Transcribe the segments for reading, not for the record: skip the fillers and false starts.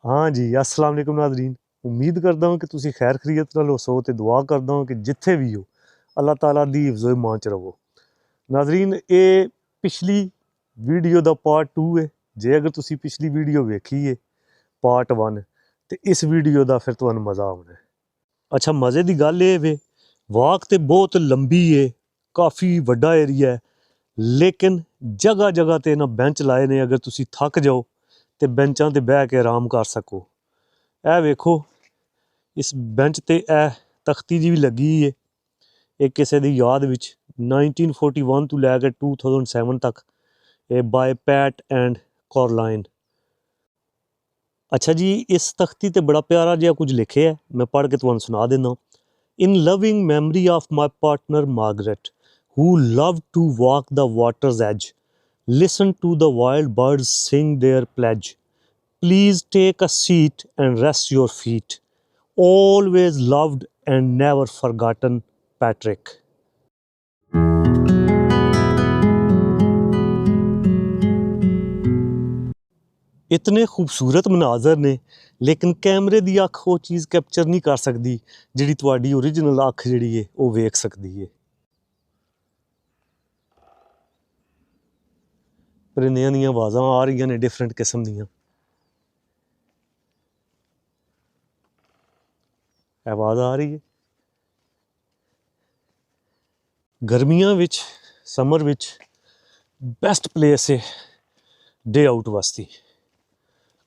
हाँ जी, अस्सलाम वालेकुम नाज़रीन। उम्मीद करता हूँ कि तुसी खैर खरीयत नाल होसो ते दुआ करदा हूँ कि जिथे भी हो अल्लाह ताला दी हिफ्ज़ो ईमान च रवो। नाज़रीन ये पिछली वीडियो दा पार्ट 2 है। जे अगर तुसी पिछली वीडियो वेखी है पार्ट 1 ते इस वीडियो दा फिर तुहानू मज़ा आउणा है। अच्छा मज़े दी गल ये वे वाक ते बहुत लंबी है, काफ़ी वड्डा एरिया है, लेकिन जगह जगह ते ना बेंच लाए ने। अगर तुसी थक जाओ ते बेंचां ते बह के आराम कर सको। ਇਹ ਵੇਖੋ ਇਸ ਬੈਂਚ ਤੇ ਇਹ ਤਖਤੀ ਜੀ ਵੀ ਲੱਗੀ ਹੈ। ਇਹ ਕਿਸੇ ਦੀ ਯਾਦ ਵਿੱਚ 1941 ਤੋਂ ਲੈ ਕੇ 2007 ਤੱਕ ਇਹ ਬਾਏ ਪੈਟ ਐਂਡ ਕੋਰਲਾਈਨ। ਅੱਛਾ ਜੀ ਇਸ ਤਖਤੀ ਤੇ ਬੜਾ ਪਿਆਰਾ ਜਿਹਾ ਕੁਝ ਲਿਖਿਆ ਹੈ, ਮੈਂ ਪੜ੍ਹ ਕੇ ਤੁਹਾਨੂੰ ਸੁਣਾ ਦਿੰਦਾ। In loving memory of my partner Margaret who loved to walk the water's edge, listen to the wild birds sing their pledge. Please take a seat and rest your feet. Always loved and never forgotten, Patrick. इतने खूबसूरत मनाजर ने लेकिन कैमरे दी अख वो चीज़ capture नहीं कर सकती जिहड़ी तुहाडी ओरिजिनल अख जिहड़ी है वो वेख सकती है। परिंदियां दी आवाज़ां आ रही ने डिफरेंट किस्म दियां। आवाज़ आ रही है। गर्मियां विच समर विच बेस्ट प्लेस है डे आउट वास्ते।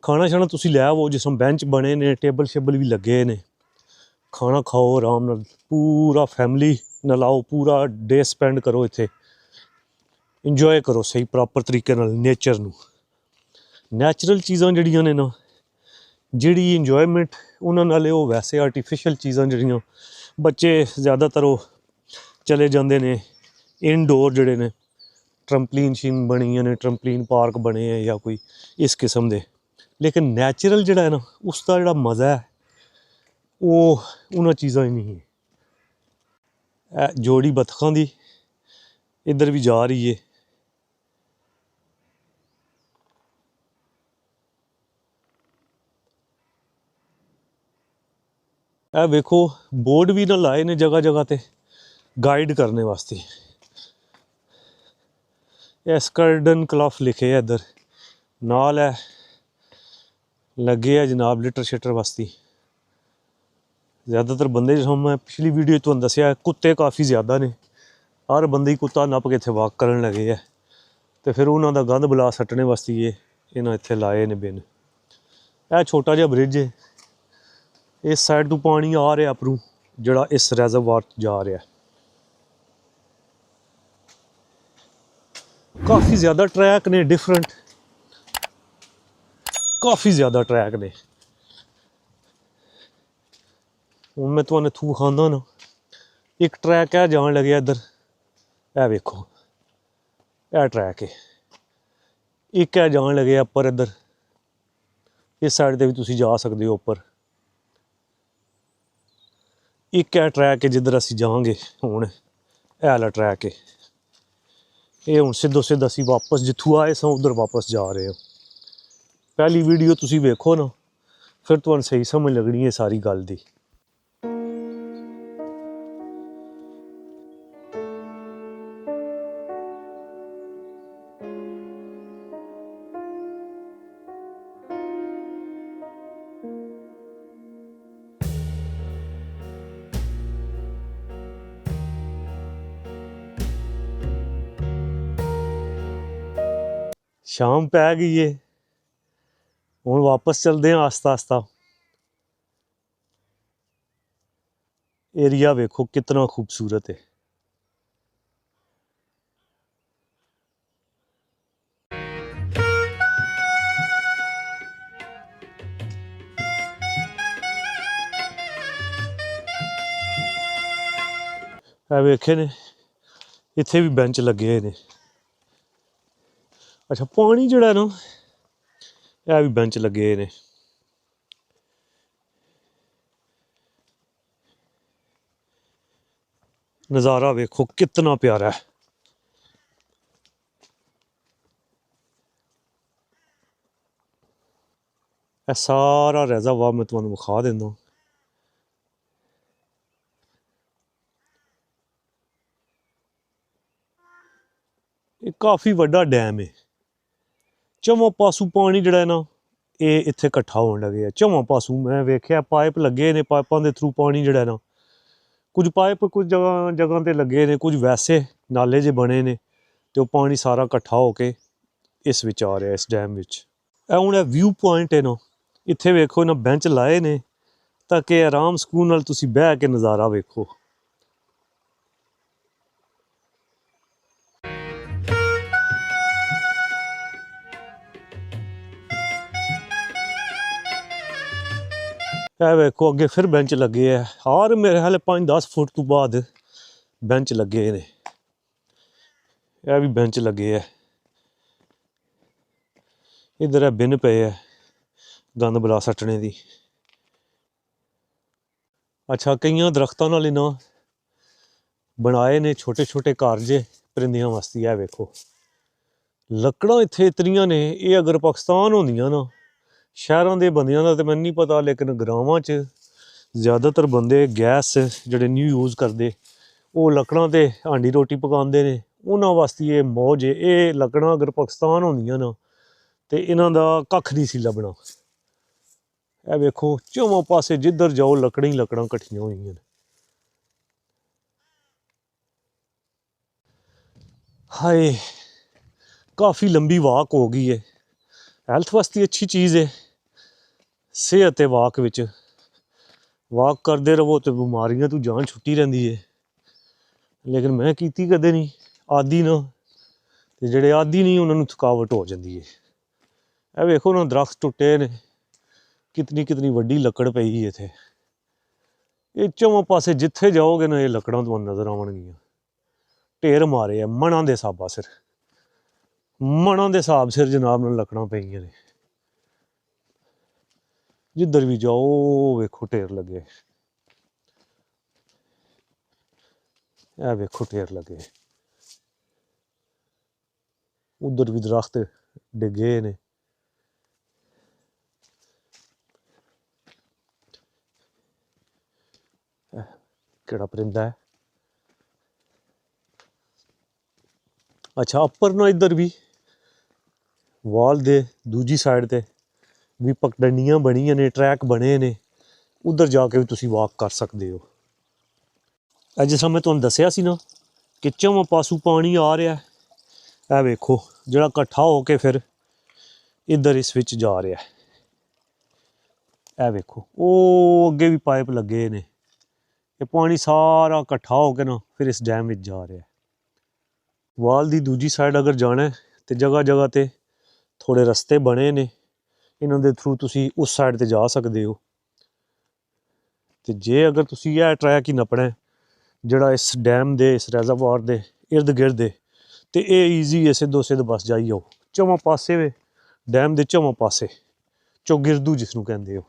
खाना शाना तुसी लै आवो, जिसमें बेंच बने ने, टेबल शेबल भी लगे ने। खाना खाओ आराम नाल, पूरा फैमिली नाल आओ, पूरा डे स्पेंड करो इत्थे, इंजॉय करो सही प्रॉपर तरीके नाल नेचर नू। नैचुरल चीज़ां जिहड़ियां ने ना, जिहड़ी इंजॉयमेंट उन्हां नाल ओह वैसे आर्टिफिशियल चीज़ां जिहड़ियां बच्चे ज़्यादातर ओह चले जांदे ने इनडोर जिहड़े ने ट्रंपलीन शीन बनियां ने, ट्रंपलीन पार्क बने हैं या कोई इस किस्म दे। लेकिन नैचुरल जिहड़ा है ना उसका जिहड़ा मज़ा है वो उन्हां चीज़ां ही नहीं है। जोड़ी बतखां दी इधर भी जा रही है। ਇਹ ਵੇਖੋ बोर्ड भी ना लाए ने जगह जगह ते गाइड करने वास्ते। एस्कर्डन क्लफ लिखे है इधर नाल है, लगे है जनाब लिटर शिटर वास्ते। ज़्यादातर बंदे जो मैं पिछली वीडियो तुहानू दस्सिया कुत्ते काफ़ी ज़्यादा ने, हर बंदे ही कुत्ता नप के इत्थे वाक करन लगे है तो फिर उन्हों का गंद बला सट्टने वास्ते ये इन्हें इत्थे लाए ने बिन। यह छोटा जिहा ब्रिज है, इस साइड तो पानी आ रहा अपरू जिहड़ा इस रेजरवार जा रहा। काफ़ी ज़्यादा ट्रैक ने डिफरेंट, काफ़ी ज़्यादा ट्रैक ने। हूँ मैं तुहानू थू खाना ना, एक ट्रैक है जान लगे इधर, यह वेखो यह ट्रैक है। एक है जान लगे उपर इधर, इस साइड से भी तुसी जा सकते हो उपर। एक है ट्रैक है जिधर असी जाएंगे हुण, यह वाला ट्रैक है। ये हुण सीधो सीधा असी वापस जिथों आए सां उधर वापस जा रहे हो। पहली वीडियो तुसी वेखो ना फिर तुहानू सही समझ लगनी है सारी गल दी। शाम पै गई है, हुण वापस चलते हैं आस्ता आस्ता। एरिया वेखो कितना खूबसूरत है। वेखे ने इत्थे भी बेंच लगे ने। अच्छा पानी जिहड़ा ना यह भी बेंच लगे ने। नज़ारा वेखो कितना प्यारा है। ਇਹ ਸਾਰਾ ਰਿਜ਼ਰਵਾਇਰ ਮੈਂ ਤੁਹਾਨੂੰ ਵਿਖਾ ਦਿੰਦਾ। ਇਹ ਕਾਫੀ ਵੱਡਾ ਡੈਮ ਹੈ। ਚੌਵਾਂ ਪਾਸੋਂ ਪਾਣੀ ਜਿਹੜਾ ਹੈ ਨਾ ਇਹ ਇੱਥੇ ਇਕੱਠਾ ਹੋਣ ਲੱਗਿਆ। ਚੌਵਾਂ ਪਾਸੋਂ ਮੈਂ ਵੇਖਿਆ ਪਾਈਪ ਲੱਗੇ ਨੇ, ਪਾਈਪਾਂ ਦੇ ਥਰੂ ਪਾਣੀ ਜਿਹੜਾ ਨਾ, ਕੁਝ ਪਾਈਪ ਕੁਝ ਜਗ੍ਹਾ ਤੇ ਲੱਗੇ ਨੇ, ਕੁਝ ਵੈਸੇ ਨਾਲੇ ਜਿਹੇ ਬਣੇ ਨੇ, ਤੇ ਉਹ ਪਾਣੀ ਸਾਰਾ ਇਕੱਠਾ ਹੋ ਕੇ ਇਸ ਵਿੱਚ ਆ ਰਿਹਾ, ਇਸ ਡੈਮ ਵਿੱਚ। ਇਹ ਹੁਣ ਇਹ ਵਿਊ ਪੁਆਇੰਟ ਹੈ ਨਾ, ਇੱਥੇ ਵੇਖੋ ਇਹਨਾਂ ਬੈਂਚ ਲਾਏ ਨੇ ਤਾਂ ਕਿ ਆਰਾਮ ਸਕੂਨ ਨਾਲ ਤੁਸੀਂ ਬਹਿ ਕੇ ਨਜ਼ਾਰਾ ਵੇਖੋ। ਇਹ ਵੇਖੋ ਅੱਗੇ ਫਿਰ ਬੈਂਚ ਲੱਗੇ ਆ, ਹਰ ਮੇਰੇ ਹਾਲੇ 5-10 ਫੁੱਟ ਤੋਂ ਬਾਅਦ ਬੈਂਚ ਲੱਗੇ ਨੇ। ਇਹ ਵੀ ਬੈਂਚ ਲੱਗੇ ਆ। ਇੱਧਰ ਇਹ ਬਿਨ ਪਏ ਆ ਗੰਦ ਬਲਾ ਸੱਟਣੇ ਦੀ। ਅੱਛਾ, ਕਈਆਂ ਦਰਖਤਾਂ ਨਾਲ ਇਹਨਾਂ ਬਣਾਏ ਨੇ ਛੋਟੇ ਛੋਟੇ ਘਰ ਜੇ ਪਰਿੰਦਿਆਂ ਵਾਸਤੇ। ਇਹ ਵੇਖੋ ਲੱਕੜਾਂ ਇੱਥੇ ਇਤਨੀਆਂ ਨੇ। ਇਹ ਅਗਰ ਪਾਕਿਸਤਾਨ ਹੁੰਦੀਆਂ ਨਾ, ਸ਼ਹਿਰਾਂ ਦੇ ਬੰਦਿਆਂ ਦਾ ਤਾਂ ਮੈਨੂੰ ਨਹੀਂ ਪਤਾ, ਲੇਕਿਨ ਗਰਾਵਾਂ 'ਚ ਜ਼ਿਆਦਾਤਰ ਬੰਦੇ ਗੈਸ ਜਿਹੜੇ ਨਹੀਂ ਯੂਜ਼ ਕਰਦੇ, ਉਹ ਲੱਕੜਾਂ 'ਤੇ ਹਾਂਡੀ ਰੋਟੀ ਪਕਾਉਂਦੇ ਨੇ। ਉਹਨਾਂ ਵਾਸਤੇ ਇਹ ਮੌਜ ਹੈ। ਇਹ ਲੱਕੜਾਂ ਅਗਰ ਪਾਕਿਸਤਾਨ ਹੁੰਦੀਆਂ ਨਾ ਤੇ ਇਹਨਾਂ ਦਾ ਕੱਖ ਨਹੀਂ ਸੀ ਲੱਭਣਾ। ਇਹ ਵੇਖੋ ਚੌਵਾਂ ਪਾਸੇ ਜਿੱਧਰ ਜਾਓ ਲੱਕੜਾਂ ਹੀ ਲੱਕੜਾਂ ਇਕੱਠੀਆਂ ਹੋਈਆਂ ਨੇ। ਹਾਏ, ਕਾਫੀ ਲੰਬੀ ਵਾਕ ਹੋ ਗਈ ਹੈ। ਹੈਲਥ ਵਾਸਤੇ ਅੱਛੀ ਚੀਜ਼ ਹੈ। ਸਿਹਤ ਹੈ ਵਾਕ ਵਿੱਚ। ਵਾਕ ਕਰਦੇ ਰਹੋ ਤੇ ਬਿਮਾਰੀਆਂ ਤੋਂ ਜਾਨ ਛੁੱਟੀ ਰਹਿੰਦੀ ਹੈ। ਲੇਕਿਨ ਮੈਂ ਕੀਤੀ ਕਦੇ ਨਹੀਂ, ਆਦੀ ਨਾ, ਤੇ ਜਿਹੜੇ ਆਦੀ ਨਹੀਂ ਉਹਨਾਂ ਨੂੰ ਥਕਾਵਟ ਹੋ ਜਾਂਦੀ ਹੈ। ਇਹ ਵੇਖੋ ਨਾ ਦਰਖਤ ਟੁੱਟੇ ਨੇ, ਕਿਤਨੀ ਕਿਤਨੀ ਵੱਡੀ ਲੱਕੜ ਪਈ ਹੈ ਇੱਥੇ। ਇਹ ਚੌਵਾਂ ਪਾਸੇ ਜਿੱਥੇ ਜਾਓਗੇ ਨਾ ਇਹ ਲੱਕੜਾਂ ਤੁਹਾਨੂੰ ਨਜ਼ਰ ਆਉਣਗੀਆਂ। ਢੇਰ ਮਾਰੇ ਆ ਮਣਾਂ ਦੇ ਹਿਸਾਬਾਂ ਸਿਰ, ਮਣਾਂ ਦੇ ਹਿਸਾਬ ਸਿਰ ਜਨਾਬ ਨਾਲ ਲੱਕੜਾਂ ਪਈਆਂ ਨੇ। ਜਿੱਧਰ ਵੀ ਜਾਓ ਵੇਖੋ ਢੇਰ ਲੱਗੇ। ਇਹ ਵੇਖੋ ਢੇਰ ਲੱਗੇ। ਉਧਰ ਵੀ ਦਰਖਤ ਡਿੱਗੇ ਨੇ। ਕਿਹੜਾ ਪਰਿੰਦਾ ਹੈ? ਅੱਛਾ, ਉੱਪਰ ਨਾ ਇੱਧਰ ਵੀ ਵਾਲ ਦੇ ਦੂਜੀ ਸਾਈਡ ਤੇ ਵੀ ਪਗਡੰਡੀਆਂ ਬਣੀਆਂ ਨੇ, ਟਰੈਕ ਬਣੇ ਨੇ। ਉੱਧਰ ਜਾ ਕੇ ਵੀ ਤੁਸੀਂ ਵਾਕ ਕਰ ਸਕਦੇ ਹੋ। ਜਿਸ ਤਰ੍ਹਾਂ ਮੈਂ ਤੁਹਾਨੂੰ ਦੱਸਿਆ ਸੀ ਨਾ ਕਿ ਚੌਵਾਂ ਪਾਸੋਂ ਪਾਣੀ ਆ ਰਿਹਾ। ਇਹ ਵੇਖੋ ਜਿਹੜਾ ਇਕੱਠਾ ਹੋ ਕੇ ਫਿਰ ਇੱਧਰ ਇਸ ਵਿੱਚ ਜਾ ਰਿਹਾ। ਇਹ ਵੇਖੋ ਉਹ ਅੱਗੇ ਵੀ ਪਾਈਪ ਲੱਗੇ ਨੇ। ਇਹ ਪਾਣੀ ਸਾਰਾ ਇਕੱਠਾ ਹੋ ਕੇ ਨਾ ਫਿਰ ਇਸ ਡੈਮ ਵਿੱਚ ਜਾ ਰਿਹਾ। ਵਾਲ ਦੀ ਦੂਜੀ ਸਾਈਡ ਅਗਰ ਜਾਣਾ ਤੇ ਜਗ੍ਹਾ ਜਗ੍ਹਾ ਤੇ ਥੋੜ੍ਹੇ ਰਸਤੇ ਬਣੇ ਨੇ, ਇਹਨਾਂ ਦੇ ਥਰੂ ਤੁਸੀਂ ਉਸ ਸਾਈਡ ਤੇ ਜਾ ਸਕਦੇ ਹੋ। ਤੇ ਜੇ ਅਗਰ ਤੁਸੀਂ ਇਹ ਟਰੈਕ ਹੀ ਨੱਪਣਾ ਜਿਹੜਾ ਇਸ ਡੈਮ ਦੇ, ਇਸ ਰਿਜ਼ਰਵਾਇਰ ਦੇ ਇਰਦ ਗਿਰਦ ਹੈ, ਤੇ ਇਹ ਈਜ਼ੀ ਹੈ, ਸਿੱਧੋ ਸਿੱਧ ਬਸ ਜਾਈ ਜਾਓ। ਚੌਵਾਂ ਪਾਸੇ ਵੇ ਡੈਮ ਦੇ, ਚੌਵਾਂ ਪਾਸੇ ਚੌਗਿਰਦੂ ਜਿਸ ਨੂੰ ਕਹਿੰਦੇ ਹੋ।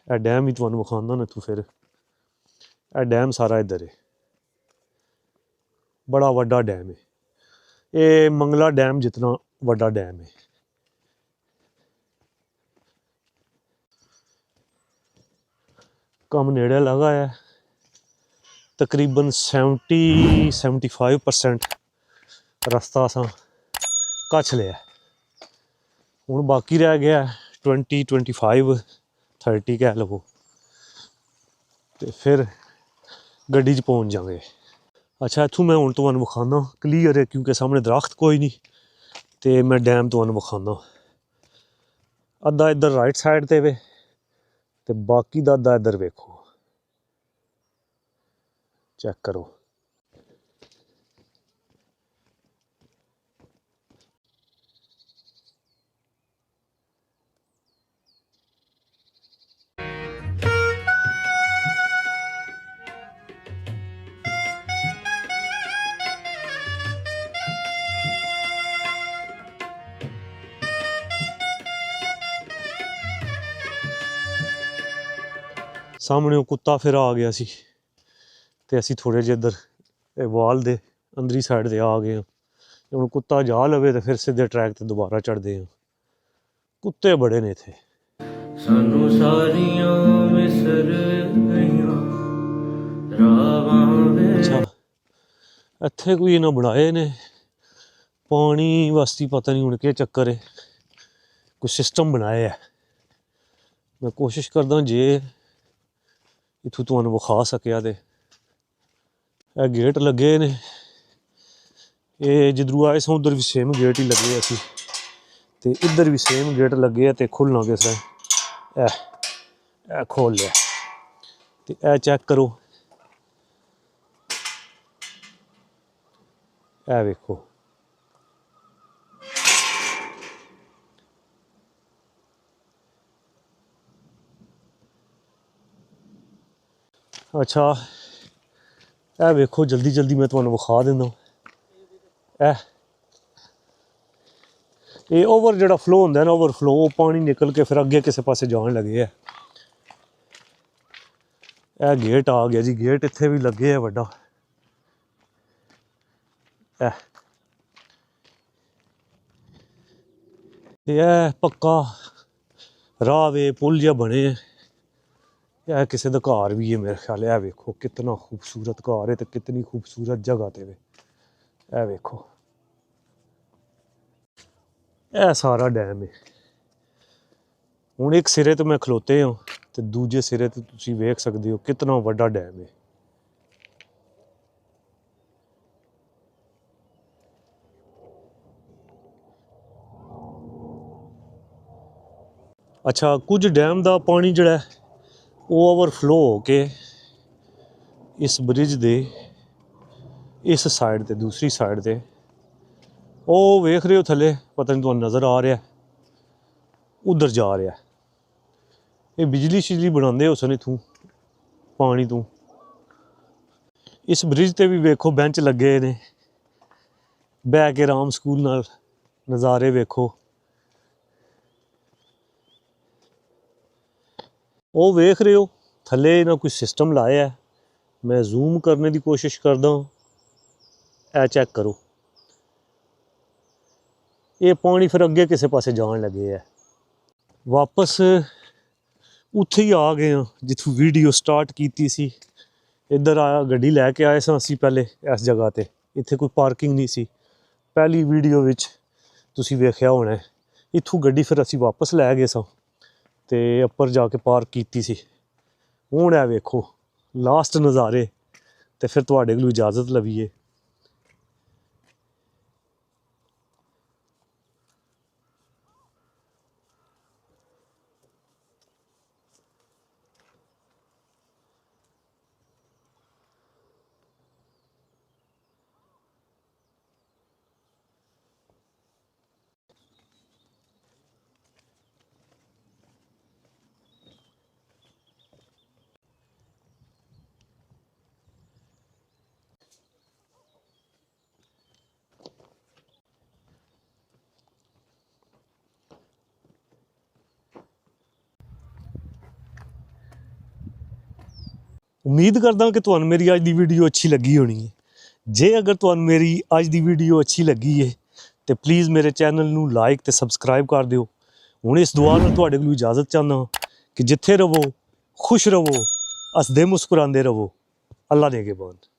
ਇਹ ਡੈਮ ਹੀ ਤੁਹਾਨੂੰ ਵਿਖਾਉਂਦਾ ਨਾ ਤੂੰ ਫਿਰ। ਇਹ ਡੈਮ ਸਾਰਾ ਇੱਧਰ ਹੈ। ਬੜਾ ਵੱਡਾ ਡੈਮ ਹੈ ਇਹ। ਮੰਗਲਾ ਡੈਮ ਜਿਤਨਾ ਵੱਡਾ ਡੈਮ ਹੈ। ਕੰਮ ਨੇੜੇ ਲਗਾ ਹੈ। ਤਕਰੀਬਨ 70-75% ਰਸਤਾ ਅਸਾਂ ਕੱਛ ਲਿਆ। ਹੁਣ ਬਾਕੀ ਰਹਿ ਗਿਆ 20-25-30 ਕਹਿ ਲਵੋ, ਤੇ ਫਿਰ ਗੱਡੀ 'ਚ ਪਹੁੰਚ ਜਾਵਾਂਗੇ। ਅੱਛਾ, ਇੱਥੋਂ ਮੈਂ ਹੁਣ ਤੁਹਾਨੂੰ ਵਿਖਾਉਂਦਾ ਕਲੀਅਰ ਹੈ ਕਿਉਂਕਿ ਸਾਹਮਣੇ ਦਰਖਤ ਕੋਈ ਨਹੀਂ, ਤੇ ਮੈਂ ਡੈਮ ਤੁਹਾਨੂੰ ਵਿਖਾਉਂਦਾ। ਅੱਧਾ ਇੱਧਰ ਰਾਈਟ ਸਾਈਡ 'ਤੇ ਵੇ ਤੇ ਬਾਕੀ ਦਾ ਅੱਧਾ ਇੱਧਰ ਵੇਖੋ। ਚੈੱਕ ਕਰੋ। ਸਾਹਮਣੇ ਉਹ ਕੁੱਤਾ ਫਿਰ ਆ ਗਿਆ ਸੀ ਤੇ ਅਸੀਂ ਥੋੜ੍ਹੇ ਜਿਹੇ ਇੱਧਰ ਇਹ ਵਾਲ ਦੇ ਅੰਦਰੀ ਸਾਈਡ 'ਤੇ ਆ ਗਏ ਹਾਂ। ਹੁਣ ਕੁੱਤਾ ਜਾ ਲਵੇ ਤਾਂ ਫਿਰ ਸਿੱਧੇ ਟਰੈਕ 'ਤੇ ਦੁਬਾਰਾ ਚੜ੍ਹਦੇ ਹਾਂ। ਕੁੱਤੇ ਬੜੇ ਨੇ ਇੱਥੇ। ਸਾਨੂੰ ਸਾਰੀਆਂ ਵਿਸਰ ਗਈਆਂ ਰਾਵਾਂ ਵੇ। ਅੱਛਾ ਇੱਥੇ ਕੋਈ ਇਹਨਾਂ ਬਣਾਏ ਨੇ ਪਾਣੀ ਵਾਸਤੇ, ਪਤਾ ਨਹੀਂ ਹੁਣ ਕੀ ਚੱਕਰ ਹੈ, ਕੋਈ ਸਿਸਟਮ ਬਣਾਇਆ ਹੈ। ਮੈਂ ਕੋਸ਼ਿਸ਼ ਕਰਦਾ ਜੇ ਇੱਥੋਂ ਤੁਹਾਨੂੰ ਵਿਖਾ ਸਕਿਆ ਤੇ। ਇਹ ਗੇਟ ਲੱਗੇ ਨੇ, ਇਹ ਜਿੱਧਰੋਂ ਆਏ ਸਾਂ ਉਧਰ ਵੀ ਸੇਮ ਗੇਟ ਹੀ ਲੱਗੇ ਅਸੀਂ, ਤੇ ਇੱਧਰ ਵੀ ਸੇਮ ਗੇਟ ਲੱਗੇ ਆ ਤੇ ਖੁੱਲਣਾ ਕਿਸ ਤਰ੍ਹਾਂ। ਇਹ ਖੋਲ ਲਿਆ ਤੇ ਇਹ ਚੈੱਕ ਕਰੋ, ਇਹ ਵੇਖੋ ਅੱਛਾ ਇਹ ਵੇਖੋ ਜਲਦੀ ਜਲਦੀ ਮੈਂ ਤੁਹਾਨੂੰ ਵਿਖਾ ਦਿੰਦਾ। ਇਹ ਓਵਰ ਜਿਹੜਾ ਫਲੋ ਹੁੰਦਾ ਨਾ, ਓਵਰਫਲੋ, ਉਹ ਪਾਣੀ ਨਿਕਲ ਕੇ ਫਿਰ ਅੱਗੇ ਕਿਸੇ ਪਾਸੇ ਜਾਣ ਲੱਗੇ ਆ। ਇਹ ਗੇਟ ਆ ਗਿਆ ਜੀ, ਗੇਟ ਇੱਥੇ ਵੀ ਲੱਗੇ ਆ ਵੱਡਾ। ਇਹ ਪੱਕਾ ਰਾਹ ਵੇ, ਪੁਲ ਜਿਹਾ ਬਣੇ। ਇਹ ਕਿਸੇ ਦਾ ਘਰ ਵੀ ਹੈ ਮੇਰੇ ਖਿਆਲ। ਇਹ ਵੇਖੋ ਕਿਤਨਾ ਖੂਬਸੂਰਤ ਘਰ ਹੈ ਤੇ ਕਿਤਨੀ ਖੂਬਸੂਰਤ ਜਗ੍ਹਾ ਤੇ ਵੇ। ਇਹ ਵੇਖੋ ਇਹ ਸਾਰਾ ਡੈਮ ਹੈ। ਹੁਣ ਇੱਕ ਸਿਰੇ ਤੋਂ ਮੈਂ ਖਲੋਤੇ ਹਾਂ ਤੇ ਦੂਜੇ ਸਿਰੇ ਤੇ ਤੁਸੀਂ ਵੇਖ ਸਕਦੇ ਹੋ ਕਿਤਨਾ ਵੱਡਾ ਡੈਮ ਹੈ। ਅੱਛਾ ਕੁਝ ਡੈਮ ਦਾ ਪਾਣੀ ਜਿਹੜਾ ਉਹ ਓਵਰਫਲੋ ਹੋ ਕੇ ਇਸ ਬ੍ਰਿਜ ਦੇ ਇਸ ਸਾਈਡ ਤੇ, ਦੂਸਰੀ ਸਾਈਡ ਤੇ ਉਹ ਵੇਖ ਰਹੇ ਹੋ ਥੱਲੇ, ਪਤਾ ਨਹੀਂ ਤੁਹਾਨੂੰ ਨਜ਼ਰ ਆ ਰਿਹਾ, ਉਧਰ ਜਾ ਰਿਹਾ। ਇਹ ਬਿਜਲੀ ਸ਼ਿਜਲੀ ਬਣਾਉਂਦੇ ਹੋ ਸਨ ਇੱਥੋਂ ਪਾਣੀ ਤੋਂ। ਇਸ ਬ੍ਰਿਜ ਤੇ ਵੀ ਵੇਖੋ ਬੈਂਚ ਲੱਗੇ ਨੇ, ਬਹਿ ਕੇ ਆਰਾਮ ਸਕੂਲ ਨਾਲ ਨਜ਼ਾਰੇ ਵੇਖੋ। ਉਹ ਵੇਖ ਰਹੇ ਹੋ ਥੱਲੇ ਨਾ ਕੋਈ ਸਿਸਟਮ ਲਾਇਆ। ਮੈਂ ਜ਼ੂਮ ਕਰਨੇ ਦੀ ਕੋਸ਼ਿਸ਼ ਕਰਦਾ, ਇਹ ਚੈੱਕ ਕਰੋ। ਇਹ ਪਾਣੀ ਫਿਰ ਅੱਗੇ ਕਿਸੇ ਪਾਸੇ ਜਾਣ ਲੱਗੇ ਆ। ਵਾਪਸ ਉੱਥੇ ਹੀ ਆ ਗਏ ਹਾਂ ਜਿੱਥੋਂ ਵੀਡੀਓ ਸਟਾਰਟ ਕੀਤੀ ਸੀ। ਇੱਧਰ ਆਇਆ, ਗੱਡੀ ਲੈ ਕੇ ਆਏ ਸਾਂ ਅਸੀਂ ਪਹਿਲੇ ਇਸ ਜਗ੍ਹਾ ਤੇ। ਇੱਥੇ ਕੋਈ ਪਾਰਕਿੰਗ ਨਹੀਂ ਸੀ, ਪਹਿਲੀ ਵੀਡੀਓ ਵਿੱਚ ਤੁਸੀਂ ਵੇਖਿਆ ਹੋਣਾ। ਇੱਥੋਂ ਗੱਡੀ ਫਿਰ ਅਸੀਂ ਵਾਪਸ ਲੈ ਗਏ ਸਾਂ ਤੇ ਉੱਪਰ ਜਾ ਕੇ ਪਾਰਕ ਕੀਤੀ ਸੀ। ਹੁਣ ਇਹ ਵੇਖੋ ਲਾਸਟ ਨਜ਼ਾਰੇ, ਤੇ ਫਿਰ ਤੁਹਾਡੇ ਕੋਲ ਇਜਾਜ਼ਤ ਲਵੀਏ। ਉਮੀਦ ਕਰਦਾ ਕਿ ਤੁਹਾਨੂੰ ਮੇਰੀ ਅੱਜ ਦੀ ਵੀਡੀਓ ਅੱਛੀ ਲੱਗੀ ਹੋਣੀ ਹੈ। ਜੇ ਅਗਰ ਤੁਹਾਨੂੰ ਮੇਰੀ ਅੱਜ ਦੀ ਵੀਡੀਓ ਅੱਛੀ ਲੱਗੀ ਹੈ ਤੇ ਪਲੀਜ਼ ਮੇਰੇ ਚੈਨਲ ਨੂੰ ਲਾਈਕ ਤੇ ਸਬਸਕ੍ਰਾਈਬ ਕਰ ਦਿਓ। ਹੁਣ ਇਸ ਦੁਆ ਨਾਲ ਤੁਹਾਡੇ ਕੋਲ ਇਜਾਜ਼ਤ ਚਾਹੁੰਦਾ ਹਾਂ ਕਿ ਜਿੱਥੇ ਰਹੋ ਖੁਸ਼ ਰਹੋ, ਹੱਸਦੇ ਮੁਸਕਰਾਉਂਦੇ ਰਹੋ। ਅੱਲਾ ਨੇ ਅੱਗੇ ਬਾਤ।